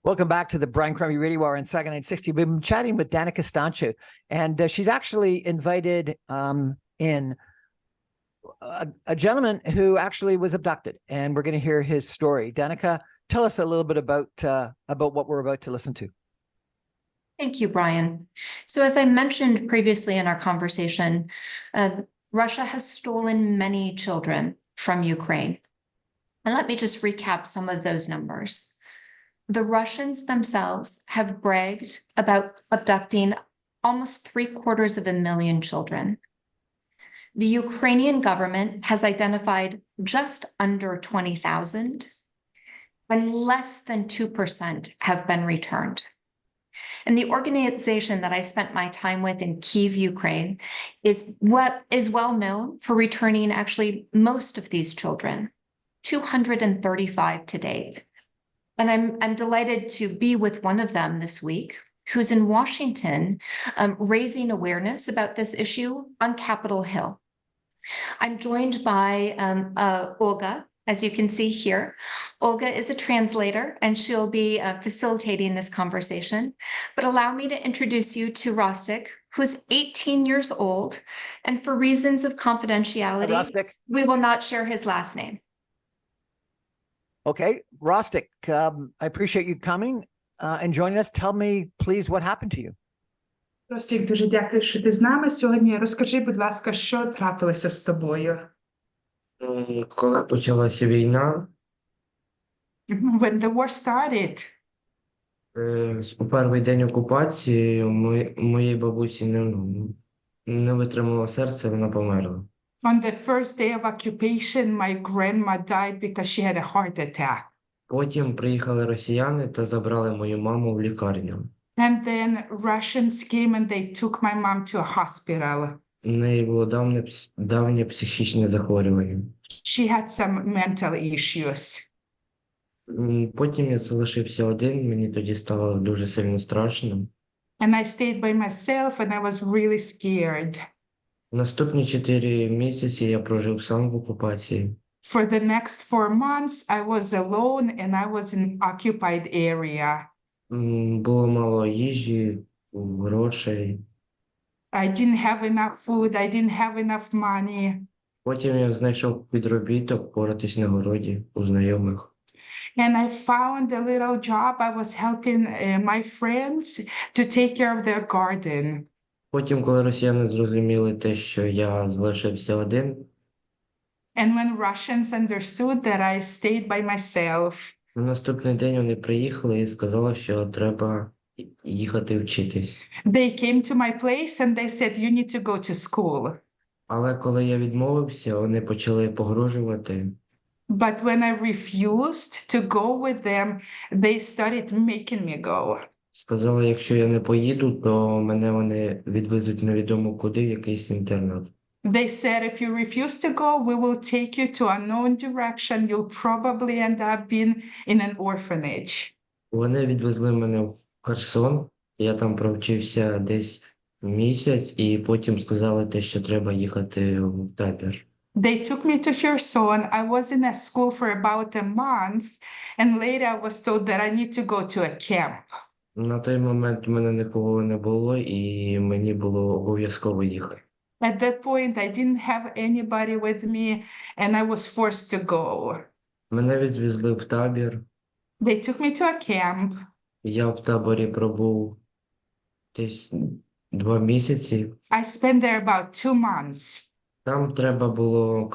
Welcome back to the Brian Crombie Radio Hour in Saga 960. We've been chatting with Danica Stanchu, and she's actually invited in a gentleman who actually was abducted, and we're going to hear his story. Danica, tell us a little bit about what we're about to listen to. Thank you, Brian. So as I mentioned previously in our conversation, Russia has stolen many children from Ukraine. And let me just recap some of those numbers. The Russians themselves have bragged about abducting almost 750,000 children. The Ukrainian government has identified just under 20,000, and less than 2% have been returned. And the organization that I spent my time with in Kyiv, Ukraine, is well known for returning actually most of these children, 235 to date. And I'm delighted to be with one of them this week, who's in Washington, raising awareness about this issue on Capitol Hill. I'm joined by Olga, as you can see here. Olga is a translator, and she'll be facilitating this conversation. But allow me to introduce you to Rostik, who's 18 years old, and for reasons of confidentiality, we will not share his last name. Okay, Rostik, I appreciate you coming and joining us. Tell me, please, what happened to you? Ростік, дуже дякую, що ти з нами сьогодні. Розкажи, будь ласка, що трапилося з тобою? Коли почалася війна, When the war started, у перший день окупації моїй бабусі не витримало серце, вона померла. on the first day of occupation, my grandma died because she had a heart attack. Потім приїхали росіяни та забрали мою маму в лікарню. And then Russians came and they took my mom to a hospital. У неї було давнє психічне захворювання. She had some mental issues. Потім я залишився один, мені тоді стало дуже сильно страшно. And I stayed by myself and I was really scared. Наступні 4 місяці я прожив сам в окупації. For the next 4 months, I was alone and I was in occupied area. Було мало їжі, грошей. I didn't have enough food, I didn't have enough money. Потім я знайшов підробіток поратись на городі у знайомих. And I found a little job. I was helping my friends to take care of their garden. Потім, коли росіяни зрозуміли те, що я залишився один, And when Russians understood that I stayed by myself, на наступний день вони приїхали і сказали, що треба їхати вчитись. they came to my place and they said, you need to go to school. Але коли я відмовився, вони почали погрожувати. But when I refused to go with them, they started making me go. Сказали, якщо я не поїду, то мене вони відвезуть невідомо куди, в якийсь інтернат. They said, if you refuse to go, we will take you to unknown direction. You'll probably end up being in an orphanage. Вони відвезли мене в Херсон, я там провчився десь місяць, і потім сказали те, що треба їхати в табір. They took me to Kherson. I was in a school for about a month, and later I was told that I need to go to a camp. На той момент у мене нікого не було, і мені було обов'язково їхати. At that point, I didn't have anybody with me, and I was forced to go. Мене відвезли в табір. They took me to a camp. Я в таборі пробув десь 2 місяці. I spent there about 2 months. Там треба було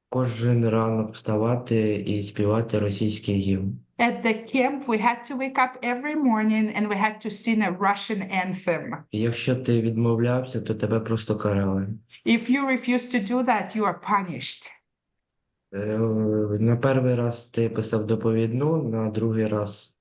кожен ранок вставати і співати російський гімн. At the camp, we had to wake up every morning and we had to sing a Russian anthem. І якщо ти відмовлявся, то тебе просто карали. If you refuse to do that, you are punished. На перший раз ти писав доповідну, на другий раз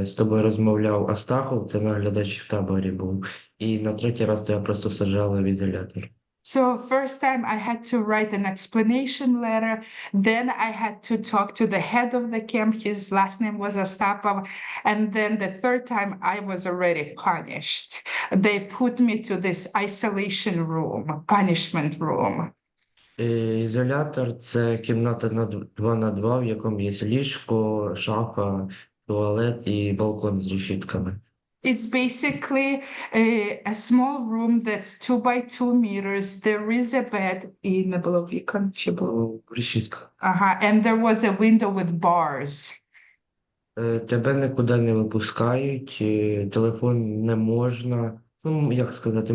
з тобою розмовляв Астахов, це наглядач в таборі був, і на третій раз тебе просто саджали в ізолятор. So first time I had to write an explanation letter. Then I had to talk to the head of the camp. His last name was Astapov. And then the third time I was already punished. They put me to this isolation room, punishment room. Ізолятор – це кімната 2 на 2, в якому є ліжко, шафа, туалет і балкон з решітками. It's basically a small room that's 2 by 2 meters. There is a bed. І не було вікон, чи було? Решітка. Ага, and there was a window with bars. Тебе нікуди не випускають, телефон не можна. Ну, як сказати,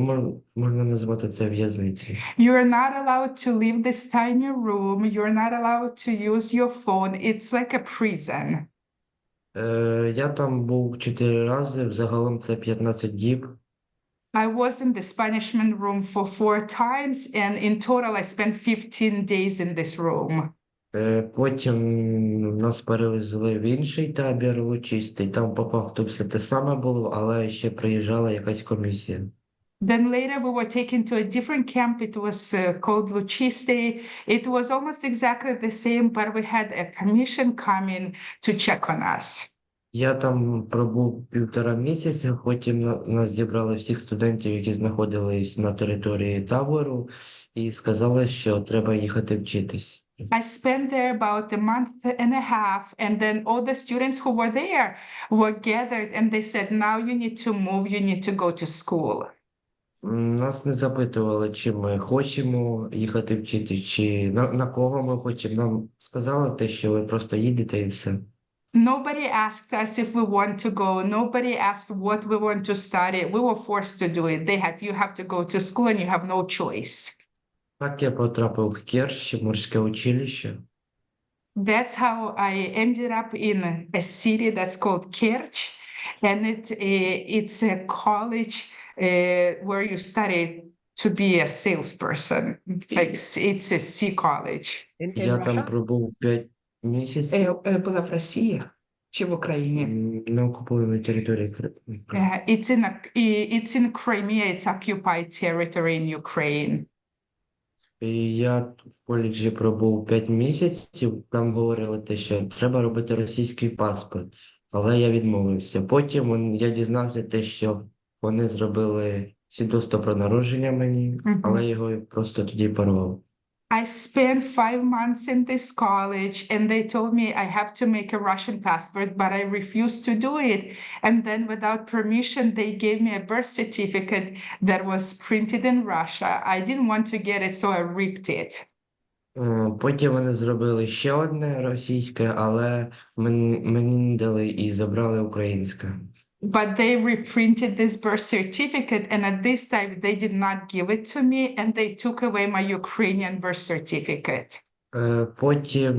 можна назвати це в'язницею. You're not allowed to leave this tiny room. You're not allowed to use your phone. It's like a prison. Я там був 4 рази, взагалом це 15 діб. I was in the punishment room for 4 times, and in total I spent 15 days in this room. Потім нас перевезли в інший табір Лучистий, там по факту все те саме було, але ще приїжджала якась комісія. Then later we were taken to a different camp. It was called Luciste. It was almost exactly the same, but we had a commission coming to check on us. Я там пробув 1,5 місяця, потім нас зібрали всіх студентів, які знаходились на території табору, і сказали, що треба їхати вчитись. I spent there about a month and a half, and then all the students who were there were gathered and they said, now you need to move, you need to go to school. Нас не запитували, чи ми хочемо їхати вчитись, чи на кого ми хочемо. Нам сказали те, що ви просто їдете і все. Nobody asked us if we want to go. Nobody asked what we want to study. We were forced to do it. You have to go to school and you have no choice. Так я потрапив в Керчь, в морське училище. That's how I ended up in a city that's called Kerch, and it's a college where you study to be a salesperson. Like it's a C college. In Я там Russia? пробув 5 місяців Була в Росії чи в Україні? на окупованій території Криму. It's in Crimea. It's occupied territory in Ukraine. І я в коледжі пробув 5 місяців, там говорили те, що треба робити російський паспорт, але я відмовився. Потім я дізнався те, що вони зробили свідоцтво про народження мені, але його просто тоді порвав. I spent 5 months in this college and they told me I have to make a Russian passport, but I refused to do it. And then without permission, they gave me a birth certificate that was printed in Russia. I didn't want to get it, so I ripped it. Потім вони зробили ще одне російське, але мені не дали і забрали українське. But they reprinted this birth certificate, and at this time they did not give it to me, and they took away my Ukrainian birth certificate. Потім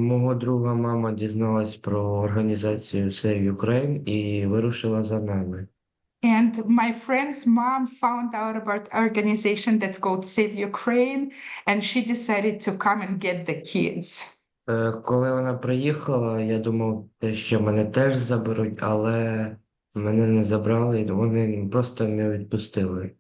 мого друга мама дізналась про організацію Save Ukraine і вирушила за нами. And my friend's mom found out about an organization that's called Save Ukraine, and she decided to come and get the kids. Коли вона приїхала, я думав, що мене теж заберуть, але мене не забрали, вони просто не відпустили.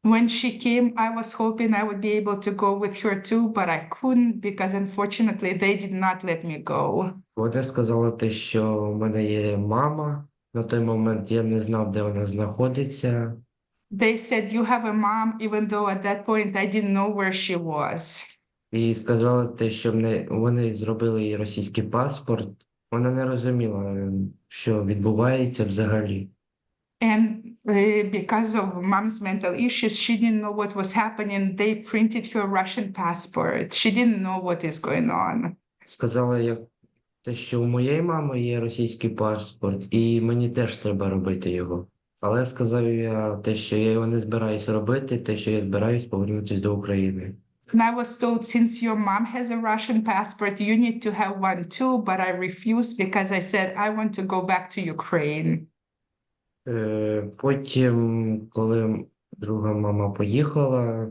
When she came, I was hoping I would be able to go with her too, but I couldn't because unfortunately they did not let me go. Вони сказали те, що в мене є мама. На той момент я не знав, де вона знаходиться. They said you have a mom, even though at that point I didn't know where she was. І сказали те, що вони зробили їй російський паспорт. Вона не розуміла, що відбувається взагалі. And because of mom's mental issues, she didn't know what was happening. They printed her Russian passport. She didn't know what is going on. Сказали, те, що у моєї мами є російський паспорт, і мені теж треба робити його. Але сказав я те, що я його не збираюсь робити, те, що я збираюсь повернутися до України. And I was told, since your mom has a Russian passport, you need to have one too, but I refused because I said I want to go back to Ukraine. Потім, коли друга мама поїхала,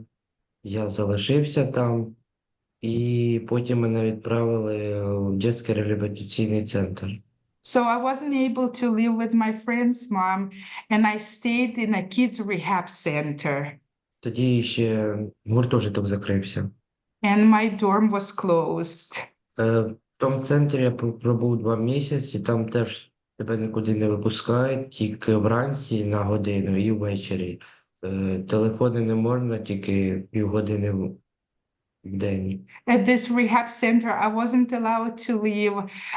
я залишився там, і потім мене відправили в дитячий реабілітаційний центр. So I wasn't able to live with my friend's mom, and I stayed in a kids rehab center. Тоді ще гуртожиток закрився. And my dorm was closed. В тому центрі я пробув 2 місяці, там теж тебе нікуди не випускають, тільки вранці на годину і ввечері. Телефони не можна, тільки півгодини в день. At this rehab center, I wasn't allowed to leave.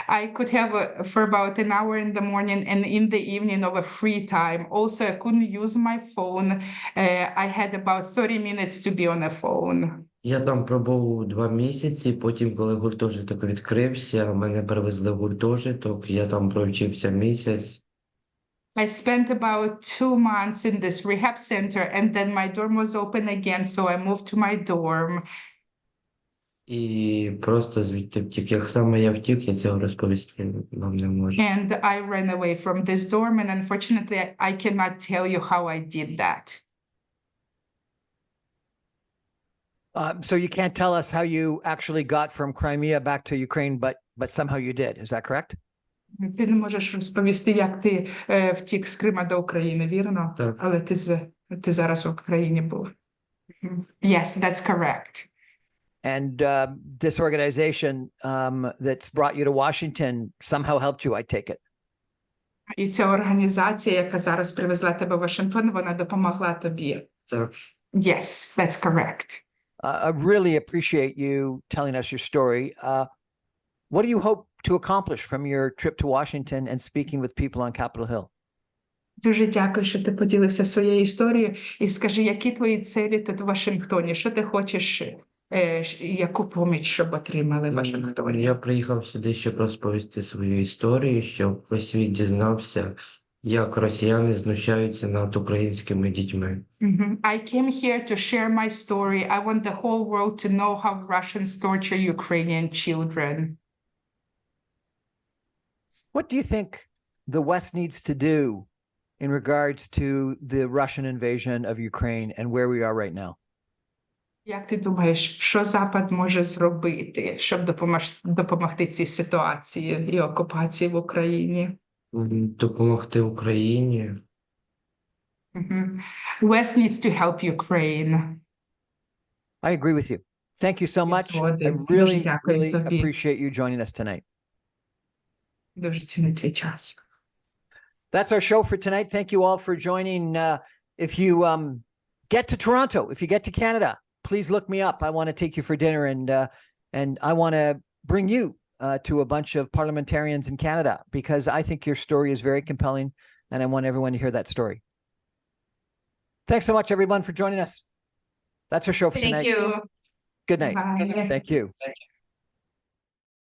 I could have for about an hour in the morning and in the evening of a free time. Also, I couldn't use my phone. I had about 30 minutes to be on a phone. Я там пробув 2 місяці, потім, коли гуртожиток відкрився, мене перевезли в гуртожиток, я там провчився місяць. I spent about 2 months in this rehab center, and then my dorm was open again, so I moved to my dorm. І просто звідти втік. Як саме я втік, я цього розповісти вам не можу. And I ran away from this dorm, and unfortunately, I cannot tell you how I did that. So you can't tell us how you actually got from Crimea back to Ukraine, but somehow you did. Is that correct? Ти не можеш розповісти, як ти втік з Крима до України, вірно? Так. Але ти зараз в Україні був. Yes, that's correct. And this organization that's brought you to Washington somehow helped you, I take it. І ця організація, яка зараз привезла тебе в Вашингтон, вона допомогла тобі. Так. Yes, that's correct. I really appreciate you telling us your story. What do you hope to accomplish from your trip to Washington and speaking with people on Capitol Hill? Дуже дякую, що ти поділився своєю історією. І скажи, які твої цілі тут в Вашингтоні? Що ти хочеш, яку поміч, щоб отримали в Вашингтоні? Я приїхав сюди, щоб розповісти свою історію, щоб весь світ дізнався, як росіяни знущаються над українськими дітьми. I came here to share my story. I want the whole world to know how Russians torture Ukrainian children. What do you think the West needs to do in regards to the Russian invasion of Ukraine and where we are right now? Як ти думаєш, що Запад може зробити, щоб допомогти цій ситуації і окупації в Україні? Допомогти Україні. West needs to help Ukraine. I agree with you. Thank you so Я much. I згоден. really, Дуже дякую really тобі. appreciate you joining us tonight. Дуже ціную твій час. That's our show for tonight. Thank you all for joining. If you get to Toronto, if you get to Canada, please look me up. I want to take you for dinner, and I want to bring you to a bunch of parliamentarians in Canada, because I think your story is very compelling, and I want everyone to hear that story. Thanks so much, everyone, for joining us. That's our show for tonight. Thank you. Good night. Bye. Thank you.